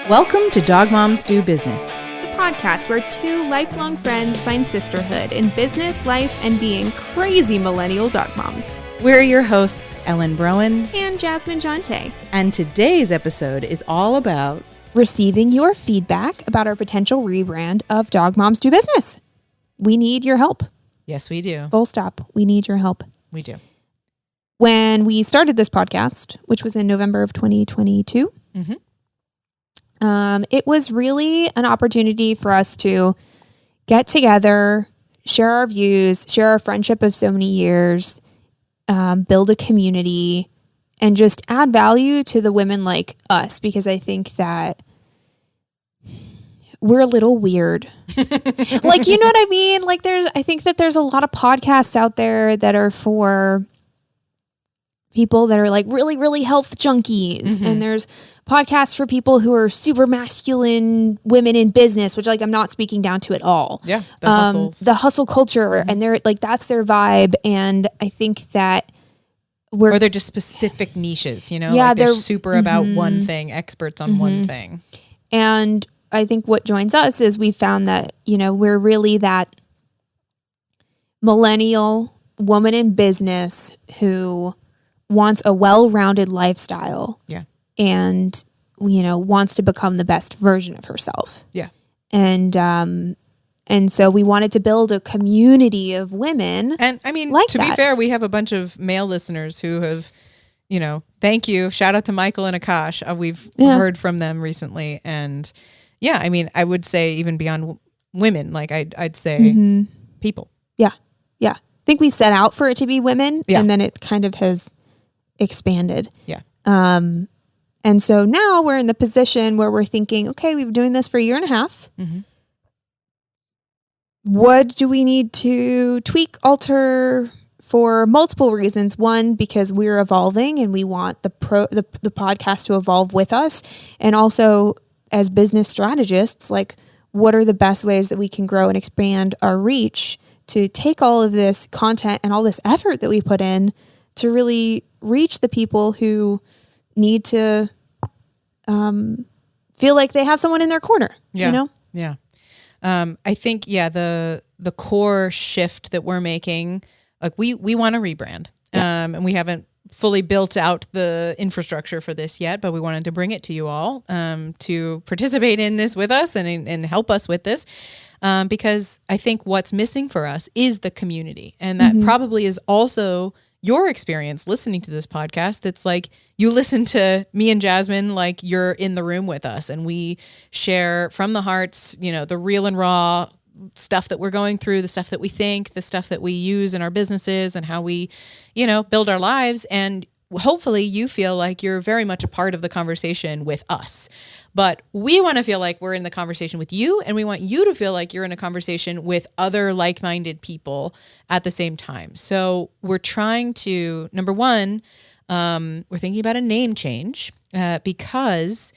Welcome to Dog Moms Do Business, the podcast where two lifelong friends find sisterhood in business, life, and being crazy millennial dog moms. We're your hosts, Ellen Broen And Jasmine Jonte. And today's episode is all about receiving your feedback about our potential rebrand of Dog Moms Do Business. We need your help. Yes, we do. Full stop. We need your help. We do. When we started this podcast, which was in November of 2022, it was really an opportunity for us to get together, share our views, share our friendship of so many years, build a community, and just add value to the women like us, because I think that we're a little weird. Like, you know what I mean? Like I think that there's a lot of podcasts out there that are for people that are like really, really health junkies. And there's podcasts for people who are super masculine women in business, which like I'm not speaking down to at all. Yeah. The hustle culture. And they're like, that's their vibe. And I think that or they're just specific niches, you know? Yeah, like they're super about one thing, experts on one thing. And I think what joins us is we found that, you know, we're really that millennial woman in business who wants a well-rounded lifestyle. Yeah. And, you know, wants to become the best version of herself. Yeah. And so we wanted to build a community of women. And I mean, like to be fair, we have a bunch of male listeners who have, you know, thank you. Shout out to Michael and Akash. We've heard from them recently. And yeah, I mean, I would say even beyond women, like I'd say people. Yeah. Yeah. I think we set out for it to be women and then it kind of has expanded. Yeah. And so now we're in the position where we're thinking, okay, we've been doing this for a year and a half. What do we need to tweak, alter for multiple reasons? One, because we're evolving and we want the podcast to evolve with us. And also as business strategists, like what are the best ways that we can grow and expand our reach to take all of this content and all this effort that we put in to really reach the people who need to feel like they have someone in their corner, you know? Yeah. I think, the core shift that we're making, like we want to rebrand, and we haven't fully built out the infrastructure for this yet, but we wanted to bring it to you all, to participate in this with us and help us with this. Because I think what's missing for us is the community. And that probably is also your experience listening to this podcast. That's like, you listen to me and Jasmine, like you're in the room with us and we share from the hearts, you know, the real and raw stuff that we're going through, the stuff that we think, the stuff that we use in our businesses and how we, you know, build our lives. And hopefully you feel like you're very much a part of the conversation with us. But we want to feel like we're in the conversation with you, and we want you to feel like you're in a conversation with other like-minded people at the same time. So we're trying to, number one, we're thinking about a name change because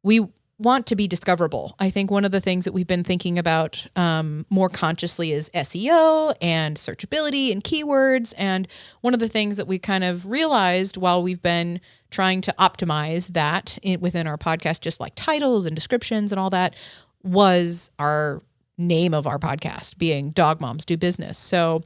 we want to be discoverable. I think one of the things that we've been thinking about more consciously is SEO and searchability and keywords. And one of the things that we kind of realized while we've been trying to optimize that within our podcast, just like titles and descriptions and all that, was our name of our podcast being Dog Moms Do Business. So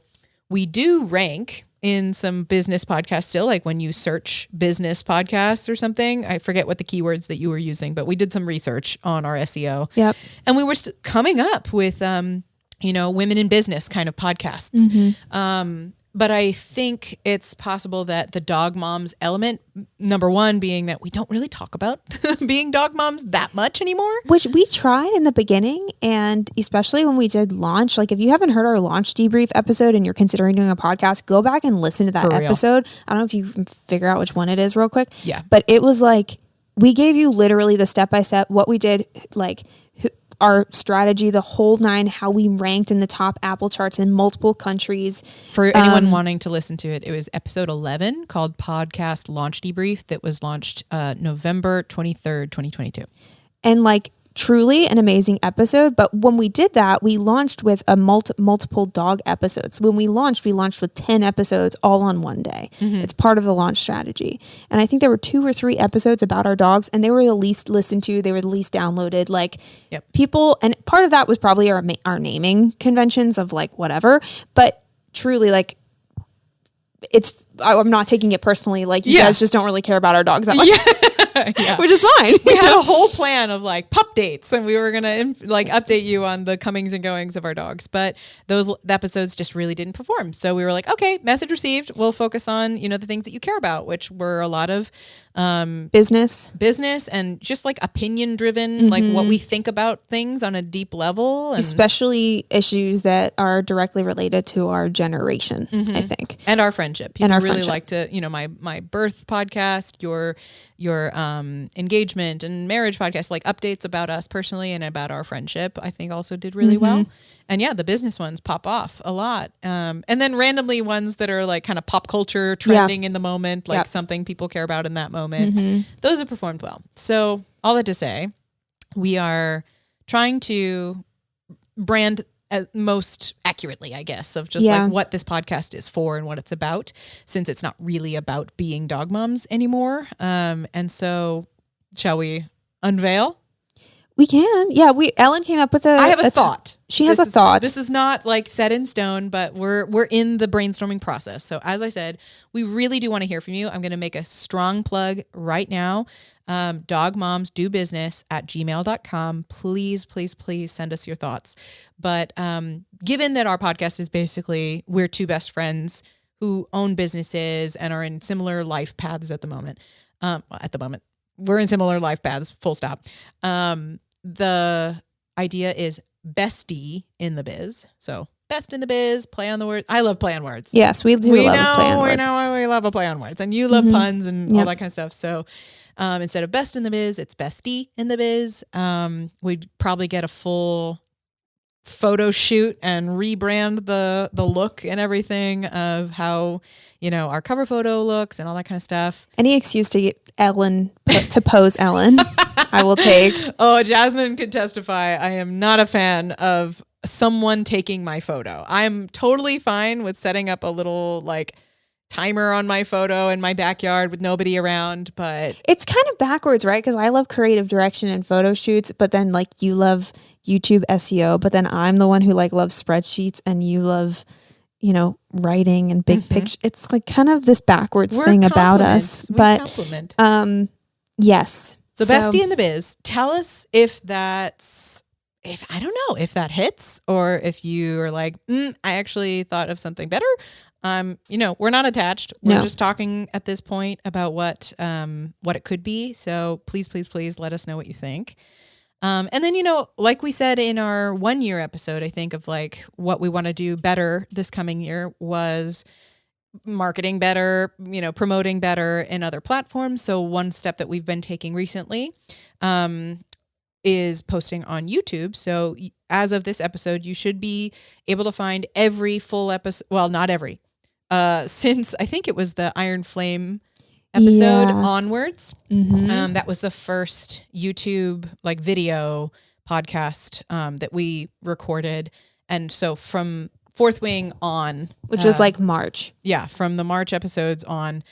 we do rank in some business podcasts still, like when you search business podcasts or something. I forget what the keywords that you were using, but we did some research on our SEO. Yep. And we were coming up with, you know, women in business kind of podcasts. But I think it's possible that the dog moms element, number one being that we don't really talk about being dog moms that much anymore. Which we tried in the beginning, and especially when we did launch, like if you haven't heard our launch debrief episode and you're considering doing a podcast, go back and listen to that episode. I don't know if you can figure out which one it is real quick. Yeah. But it was like, we gave you literally the step-by-step, what we did, like our strategy, the whole nine, how we ranked in the top Apple charts in multiple countries. For anyone wanting to listen to it, it was episode 11 called Podcast Launch Debrief that was launched November 23rd, 2022. And like truly an amazing episode. But when we did that, we launched with a multiple dog episodes. When we launched with 10 episodes all on one day. It's part of the launch strategy. And I think there were 2 or 3 episodes about our dogs, and they were the least listened to. They were the least downloaded. Like people, and part of that was probably our naming conventions of like whatever. But truly, like I'm not taking it personally. Like you guys just don't really care about our dogs that much. Which is fine. We had a whole plan of like pup dates, and we were gonna like update you on the comings and goings of our dogs, but those episodes just really didn't perform. So we were like, okay, message received. We'll focus on the things that you care about, which were a lot of business and just like opinion driven, like what we think about things on a deep level, and especially issues that are directly related to our generation, I think, and our friendship. People and our really friendship. like to, my birth podcast, your engagement and marriage podcast, like updates about us personally and about our friendship, I think also did really well. And the business ones pop off a lot. And then randomly ones that are like kind of pop culture trending in the moment, like something people care about in that moment. Those have performed well. So all that to say, we are trying to brand most accurately, I guess, of just like what this podcast is for and what it's about, since it's not really about being dog moms anymore. And so shall we unveil? We can. Yeah, Ellen came up with I have a thought. She has a thought. This is not like set in stone, but we're in the brainstorming process. So as I said, we really do want to hear from you. I'm going to make a strong plug right now. Dogmomsdobusiness@gmail.com. Please, please, please send us your thoughts. But given that our podcast is basically we're 2 best friends who own businesses and are in similar life paths at the moment. We're in similar life paths, full stop. The idea is bestie in the biz. So best in the biz, play on the words. I love play on words. Yes, we do love a play on words. We know we love a play on words. And you love puns and all that kind of stuff. So instead of best in the biz, it's bestie in the biz. We'd probably get a full photo shoot and rebrand the look and everything of how our cover photo looks and all that kind of stuff. Any excuse to get Ellen to pose Ellen, I will take. Oh, Jasmine could testify. I am not a fan of someone taking my photo. I'm totally fine with setting up a little like timer on my photo in my backyard with nobody around, but it's kind of backwards, right? Because I love creative direction and photo shoots, but then like you love YouTube SEO, but then I'm the one who like loves spreadsheets and you love writing and big picture. It's like kind of this backwards thing about us. But yes. So bestie in the biz, tell us if that hits, or if you are like, I actually thought of something better. We're not attached. We're just talking at this point about what it could be. So please, please, please let us know what you think. And then, like we said in our 1-year episode, I think of like what we want to do better this coming year was marketing better, promoting better in other platforms. So one step that we've been taking recently is posting on YouTube. So as of this episode, you should be able to find every full episode. Well, not every. Since I think it was the Iron Flame episode onwards. That was the first YouTube like video podcast that we recorded. And so from Fourth Wing on, which was like March. Yeah. From the March episodes on,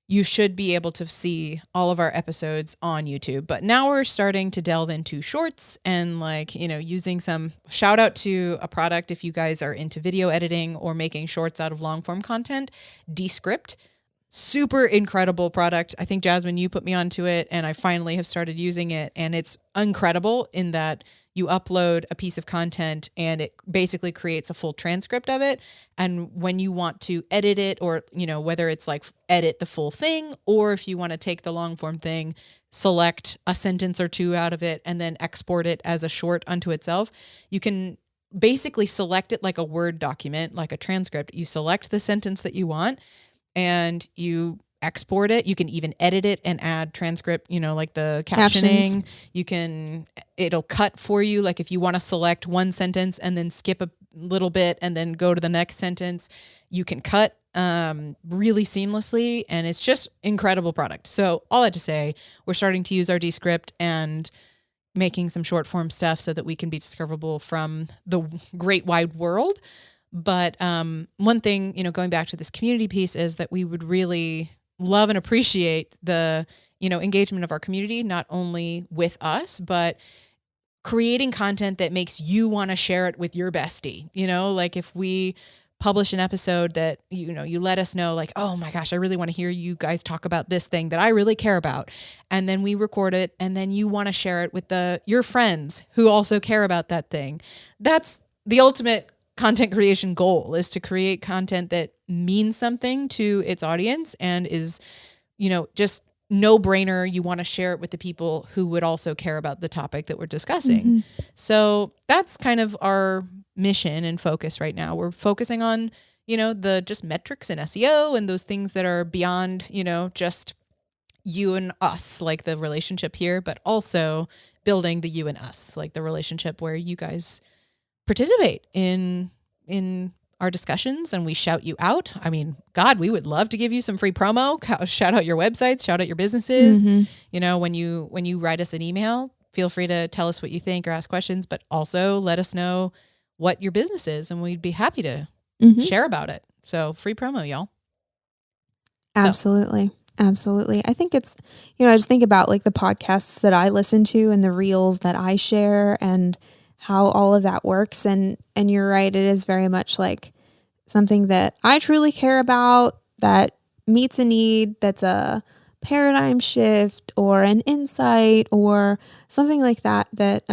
you should be able to see all of our episodes on YouTube. But now we're starting to delve into shorts and like, using some shout out to a product. If you guys are into video editing or making shorts out of long form content, Descript. Super incredible product. I think, Jasmine, you put me onto it and I finally have started using it, and it's incredible in that you upload a piece of content and it basically creates a full transcript of it. And when you want to edit it, or, whether it's like edit the full thing, or if you want to take the long form thing, select a sentence or 2 out of it and then export it as a short unto itself, you can basically select it like a Word document, like a transcript. You select the sentence that you want and you export it. You can even edit it and add transcript, like the captioning. It'll cut for you. Like if you want to select one sentence and then skip a little bit and then go to the next sentence, you can cut really seamlessly. And it's just incredible product. So all that to say, we're starting to use our Descript, and making some short form stuff so that we can be discoverable from the great wide world. But one thing, going back to this community piece, is that we would really love and appreciate the, engagement of our community, not only with us, but creating content that makes you want to share it with your bestie. Like if we publish an episode that, you let us know, like, oh my gosh, I really want to hear you guys talk about this thing that I really care about. And then we record it, and then you want to share it with your friends who also care about that thing. That's the ultimate content creation goal, is to create content that means something to its audience and is, just no brainer. You want to share it with the people who would also care about the topic that we're discussing. Mm-hmm. So that's kind of our mission and focus right now. We're focusing on, the just metrics and SEO and those things that are beyond, just you and us, like the relationship here, but also building the you and us, like the relationship where you guys participate in our discussions and we shout you out. I mean, God, we would love to give you some free promo. Shout out your websites, shout out your businesses. Mm-hmm. When you write us an email, feel free to tell us what you think or ask questions, but also let us know what your business is, and we'd be happy to share about it. So free promo, y'all. Absolutely. Absolutely. I think it's, I just think about like the podcasts that I listen to and the reels that I share and how all of that works. And you're right. It is very much like something that I truly care about, that meets a need, that's a paradigm shift or an insight or something like that, that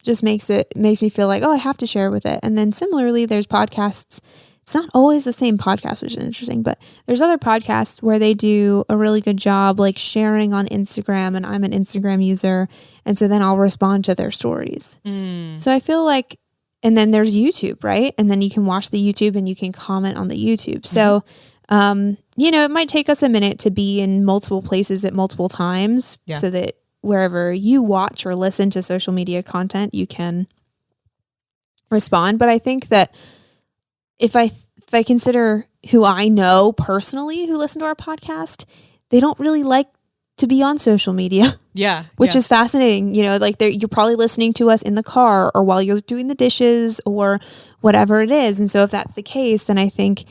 just makes me feel like, oh, I have to share with it. And then similarly, there's podcasts. It's not always the same podcast, which is interesting, but there's other podcasts where they do a really good job, like sharing on Instagram, and I'm an Instagram user. And so then I'll respond to their stories. So I feel like, and then there's YouTube, right? And then you can watch the YouTube and you can comment on the YouTube. So, it might take us a minute to be in multiple places at multiple times so that wherever you watch or listen to social media content, you can respond. But I think that if I consider who I know personally who listen to our podcast, they don't really like to be on social media. Yeah. Which is fascinating. Like you're probably listening to us in the car or while you're doing the dishes or whatever it is. And so if that's the case, then I think,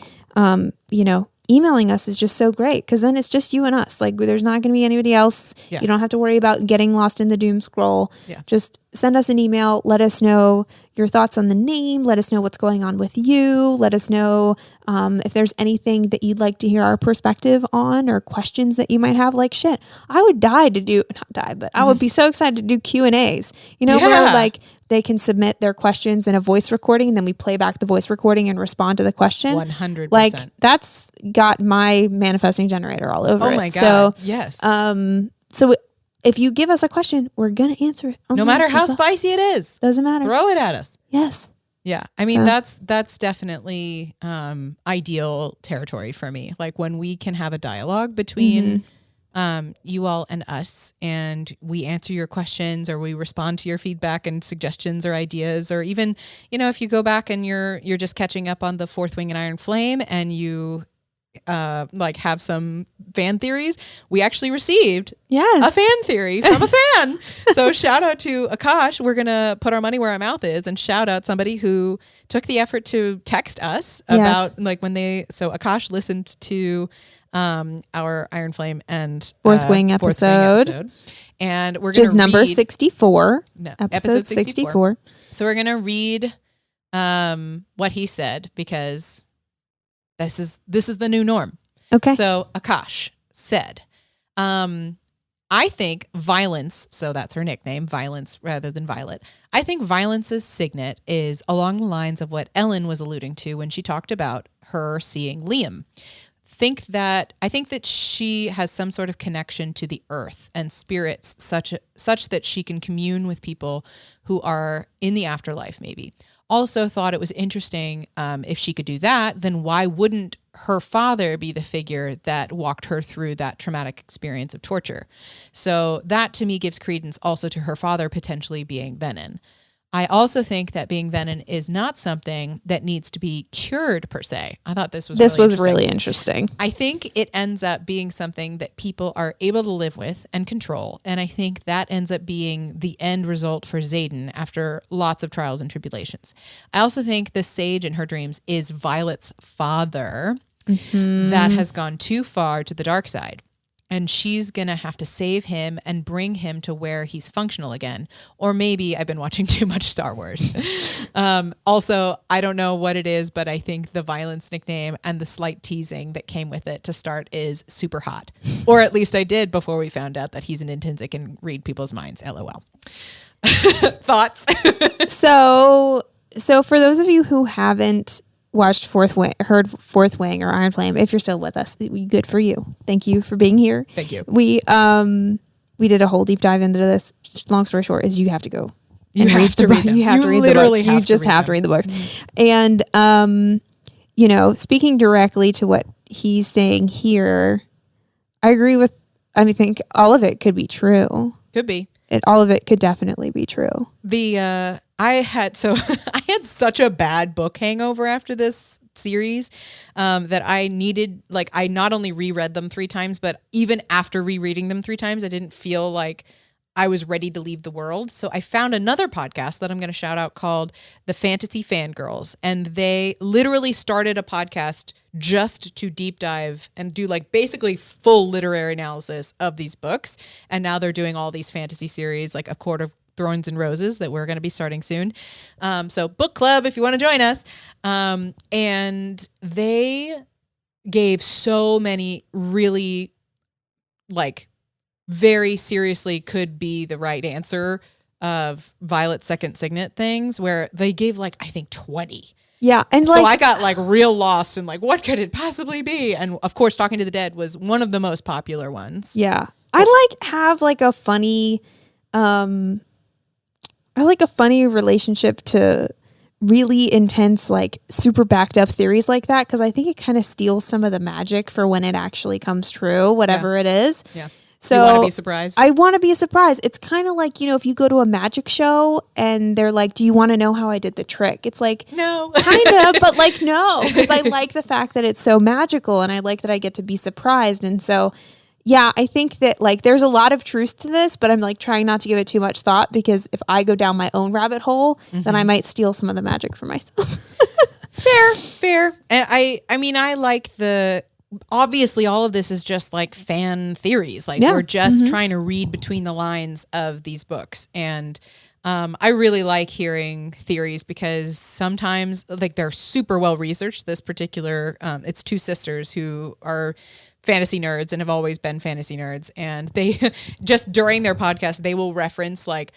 emailing us is just so great, because then it's just you and us. Like there's not going to be anybody else. Yeah. You don't have to worry about getting lost in the doom scroll. Yeah. Just send us an email. Let us know your thoughts on the name. Let us know what's going on with you. Let us know if there's anything that you'd like to hear our perspective on, or questions that you might have. Like shit, I would I would be so excited to do Q&As, where like they can submit their questions in a voice recording, and then we play back the voice recording and respond to the question. 100%. Like that's got my manifesting generator all over it. Oh my God. So, yes. So if you give us a question, we're going to answer it. No matter how spicy it is. Doesn't matter. Throw it at us. Yes. Yeah. I mean, that's definitely ideal territory for me. Like when we can have a dialogue between you all and us, and we answer your questions, or we respond to your feedback and suggestions or ideas, or even, if you go back and you're just catching up on the Fourth Wing and Iron Flame, and you have some fan theories. We actually received a fan theory from a fan. So shout out to Akash. We're going to put our money where our mouth is and shout out somebody who took the effort to text us about so Akash listened to our Iron Flame and Fourth Wing episode. And we're going to number 64. No, episode 64. So we're going to read what he said, because this is the new norm. Okay. So Akash said, I think Violence, so that's her nickname, Violence rather than Violet. I think Violence's signet is along the lines of what Ellen was alluding to when she talked about her seeing Liam. I think that she has some sort of connection to the earth and spirits such that she can commune with people who are in the afterlife maybe. Also thought it was interesting, if she could do that, then why wouldn't her father be the figure that walked her through that traumatic experience of torture? So that to me gives credence also to her father potentially being Benin. I also think that being venom is not something that needs to be cured per se. I thought this was really interesting. I think it ends up being something that people are able to live with and control. And I think that ends up being the end result for Xaden after lots of trials and tribulations. I also think the sage in her dreams is Violet's father that has gone too far to the dark side. And she's going to have to save him and bring him to where he's functional again. Or maybe I've been watching too much Star Wars. Also, I don't know what it is, but I think the violence nickname and the slight teasing that came with it to start is super hot. Or at least I did before we found out that he's an intrinsic and read people's minds. LOL. Thoughts? So for those of you who haven't watched heard Fourth Wing or Iron Flame, if you're still with us, good for you. Thank you for being here. Thank you. We did a whole deep dive into this. Long story short is you have to go. You have to read them. You have to read the books. You just have to read the books. And speaking directly to what he's saying here, I agree with. I think all of it could be true. Could be. All of it could definitely be true. I had such a bad book hangover after this series that I needed, I not only reread them 3 times, but even after rereading them 3 times, I didn't feel like I was ready to leave the world. So I found another podcast that I'm going to shout out called The Fantasy Fangirls. And they literally started a podcast just to deep dive and do basically full literary analysis of these books. And now they're doing all these fantasy series, like A Court of Thorns and Roses, that we're going to be starting soon. So book club, if you want to join us. And they gave so many really very seriously could be the right answer of Violet's second signet things, where they gave I think 20. Yeah. And so I got real lost in what could it possibly be? And of course, Talking to the Dead was one of the most popular ones. Yeah. I have a funny, a funny relationship to really intense, super backed up theories like that. Cause I think it kind of steals some of the magic for when it actually comes true, whatever it is. Yeah. So you want to be surprised? I want to be surprised. It's kind of if you go to a magic show and they're like, do you want to know how I did the trick? It's no, kind of, but no, because I like the fact that it's so magical and I like that I get to be surprised. And so, yeah, I think that there's a lot of truth to this, but I'm trying not to give it too much thought, because if I go down my own rabbit hole, then I might steal some of the magic for myself. Fair. And I like obviously all of this is just fan theories. We're just trying to read between the lines of these books. And I really like hearing theories, because sometimes they're super well researched. This particular, it's 2 sisters who are fantasy nerds and have always been fantasy nerds. And they just during their podcast, they will reference 4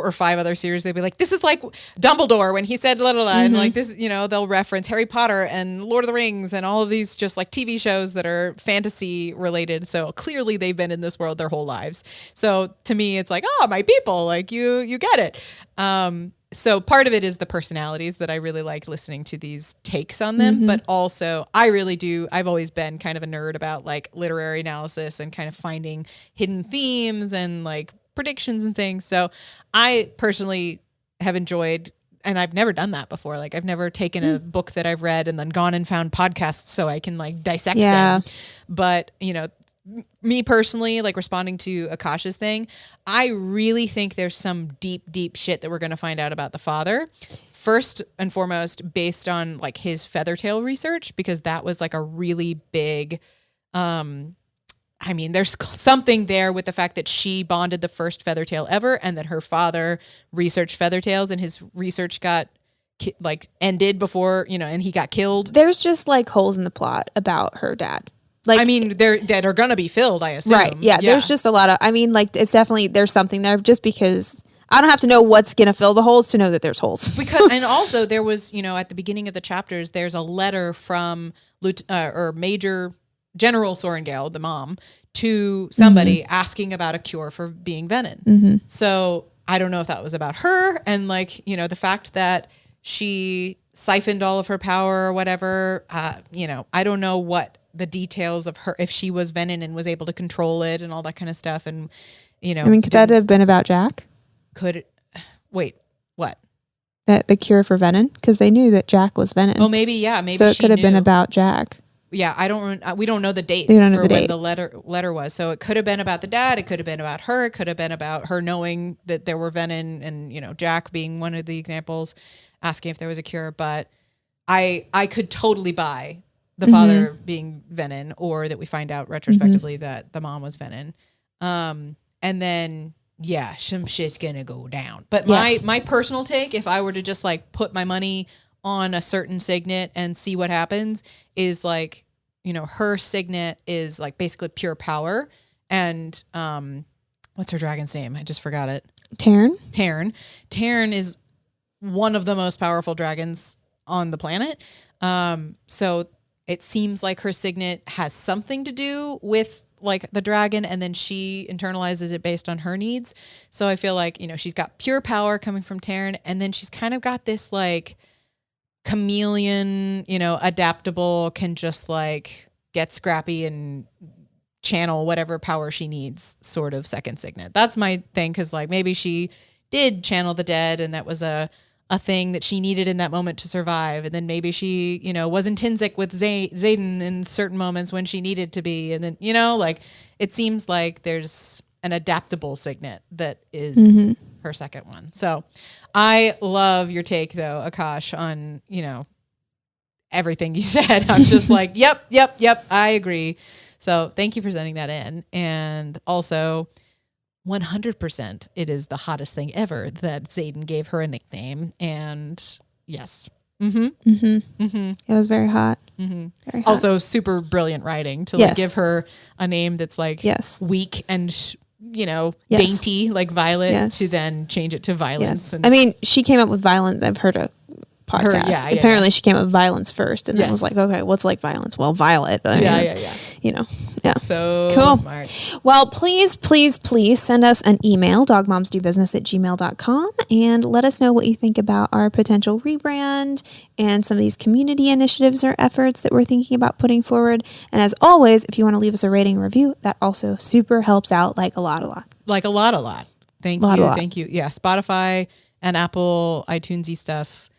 or 5 other series. They'll be like, this is Dumbledore when he said la la la. And this, they'll reference Harry Potter and Lord of the Rings and all of these just TV shows that are fantasy related. So clearly they've been in this world their whole lives. So to me, it's oh, my people, you get it. So part of it is the personalities that I really like listening to these takes on them, but also I've always been kind of a nerd about literary analysis and kind of finding hidden themes and predictions and things. So I personally have enjoyed, and I've never done that before. I've never taken a book that I've read and then gone and found podcasts so I can dissect them. But, me personally, responding to Akasha's thing, I really think there's some deep, deep shit that we're going to find out about the father. First and foremost, based on his Feathertail research, because that was a really big, there's something there with the fact that she bonded the first Feathertail ever, and that her father researched Feathertails, and his research got ended before, and he got killed. There's just holes in the plot about her dad. That are going to be filled, I assume. Right. Yeah. There's just a lot of, it's definitely, there's something there, just because I don't have to know what's going to fill the holes to know that there's holes. And also there was, at the beginning of the chapters, there's a letter from Major General Sorengale, the mom, to somebody asking about a cure for being venom. So I don't know if that was about her. And the fact that she siphoned all of her power or whatever, I don't know what the details of her, if she was venom and was able to control it and all that kind of stuff. And, could that have been about Jack? Wait, what? That the cure for Venom, because they knew that Jack was Venom. Oh, maybe, yeah. Maybe so it she could have been knew. about Jack. Yeah, we don't know the dates don't know for the when date. the letter was. So it could have been about the dad. It could have been about her. It could have been about her knowing that there were venom, and Jack being one of the examples, asking if there was a cure. But I could totally buy the father being venom, or that we find out retrospectively that the mom was venom. And then some shit's gonna go down. But my personal take, if I were to just like put my money on a certain signet and see what happens, is like, her signet is like basically pure power. And what's her dragon's name? I just forgot it. Taryn. Taryn is one of the most powerful dragons on the planet. So it seems like her signet has something to do with like the dragon, and then she internalizes it based on her needs. So I feel like, she's got pure power coming from Taryn, and then she's kind of got this like chameleon, adaptable, can just like get scrappy and channel whatever power she needs sort of second signet. That's my thing, because like maybe she did channel the dead and that was a thing that she needed in that moment to survive, and then maybe she was intrinsic with Xaden in certain moments when she needed to be, and then like it seems like there's an adaptable signet that is her second one. So I love your take though, Akash, on everything you said. I'm just like yep, I agree. So thank you for sending that in. And also 100% it is the hottest thing ever that Xaden gave her a nickname. And yes. It was very hot. Very hot. Also super brilliant writing to like give her a name that's like weak and dainty, like Violet, to then change it to Violence. And I mean, she came up with Violence. I've heard a podcast. Apparently she came up with Violence first, and then was like, okay, what's like Violence? Well, Violet. But So cool. Smart. Well, please send us an email, dogmomsdobusiness@gmail.com, and let us know what you think about our potential rebrand and some of these community initiatives or efforts that we're thinking about putting forward. And as always, if you want to leave us a rating and review, that also super helps out like a lot. Like a lot. Thank you. Yeah, Spotify and Apple iTunesy stuff.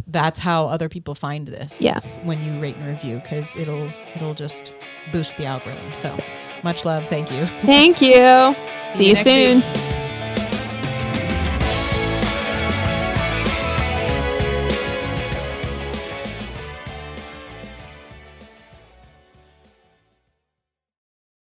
That's how other people find this. Yeah. When you rate and review, because it'll just boost the algorithm. So much love. Thank you. Thank you. See you soon. Week.